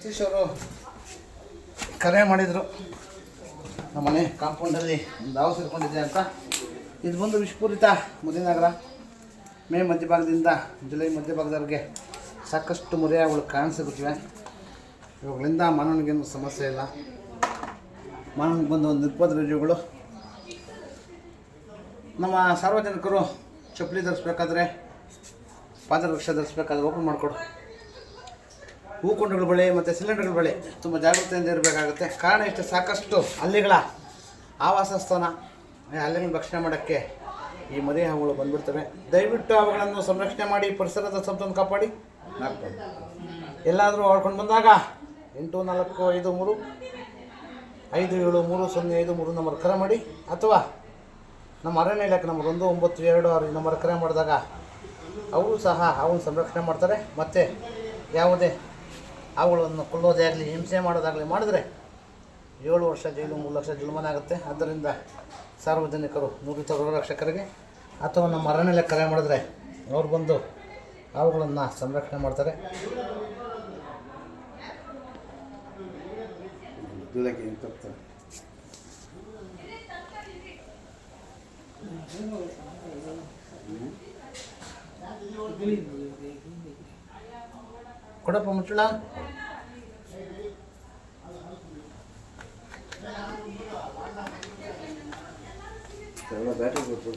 ಸತೀಶ್ ಅವರು ಕರೆ ಮಾಡಿದರು, ನಮ್ಮ ಮನೆ ಕಾಂಪೌಂಡಲ್ಲಿ ಒಂದು ಹಾವು ಸೇರ್ಕೊಂಡಿದೆ ಅಂತ. ಇದು ಬಂದು ವಿಷಪೂರಿತ ಮರಿನಗರ. ಮೇ ಮಧ್ಯಭಾಗದಿಂದ ಜುಲೈ ಮಧ್ಯಭಾಗದವರೆಗೆ ಸಾಕಷ್ಟು ಮರಿಗಳು ಕಾಣಿಸಿರುತ್ತವೆ. ಇವುಗಳಿಂದ ಮಾನವನಿಗೇನು ಸಮಸ್ಯೆ ಇಲ್ಲ. ಮಾನವನಿಗೆ ಬಂದು ಒಂದು ನಿರ್ಬಂಧ ರುಜುಗಳು. ನಮ್ಮ ಸಾರ್ವಜನಿಕರು ಚಪ್ಪಲಿ ಧರಿಸ್ಬೇಕಾದ್ರೆ, ಪಾದರಕ್ಷೆ ಧರಿಸ್ಬೇಕಾದ್ರೆ ಓಪನ್ ಮಾಡಿಕೊಡು. ಹೂಕೊಂಡಗಳ ಬಳಿ ಮತ್ತು ಸಿಲಿಂಡರ್ಗಳ ಬಳಿ ತುಂಬ ಜಾಗೃತೆಯಿಂದ ಇರಬೇಕಾಗುತ್ತೆ. ಕಾರಣ ಇಷ್ಟು, ಸಾಕಷ್ಟು ಹಲ್ಲಿಗಳ ಆವಾಸ ಸ್ಥಾನ. ಹಲ್ಲಿಗಳನ್ನ ಭಕ್ಷಣೆ ಮಾಡೋಕ್ಕೆ ಈ ಮರಿ ಹಾವುಗಳು ಬಂದುಬಿಡ್ತವೆ. ದಯವಿಟ್ಟು ಅವುಗಳನ್ನು ಸಂರಕ್ಷಣೆ ಮಾಡಿ, ಪರಿಸರದ ಸಂಪತ್ತನ್ನು ಕಾಪಾಡಿ. ಎಲ್ಲಾದರೂ ಆಡ್ಕೊಂಡು ಬಂದಾಗ 8453 5730 ನಂಬರ್ ಕರೆ ಮಾಡಿ, ಅಥವಾ ನಮ್ಮ ಅರಣ್ಯ ಇಲಾಖೆ ನಂಬರ್ 1926 ನಂಬರ್ ಕರೆ ಮಾಡಿದಾಗ ಅವರು ಸಹ ಅವನ್ನು ಸಂರಕ್ಷಣೆ ಮಾಡ್ತಾರೆ. ಮತ್ತು ಯಾವುದೇ ಅವುಗಳನ್ನು ಕೊಲ್ಲೋದೇ ಆಗಲಿ, ಹಿಂಸೆ ಮಾಡೋದಾಗಲಿ ಮಾಡಿದ್ರೆ 7 ವರ್ಷ ಜೈಲು, 3 ಲಕ್ಷ ಜುಲ್ಮಾನ ಆಗುತ್ತೆ. ಆದ್ದರಿಂದ ಸಾರ್ವಜನಿಕರು ನುರಿತ ಗೃಹರಕ್ಷಕರಿಗೆ ಅಥವಾ ನಮ್ಮ ಅರಣ್ಯ ಕರೆ ಮಾಡಿದ್ರೆ ಅವ್ರು ಬಂದು ಅವುಗಳನ್ನು ಸಂರಕ್ಷಣೆ ಮಾಡ್ತಾರೆ. ಕೊಡಪ್ಪ ಮುಚ್ಚಳ. ಬ್ಯಾಟ್ರಿ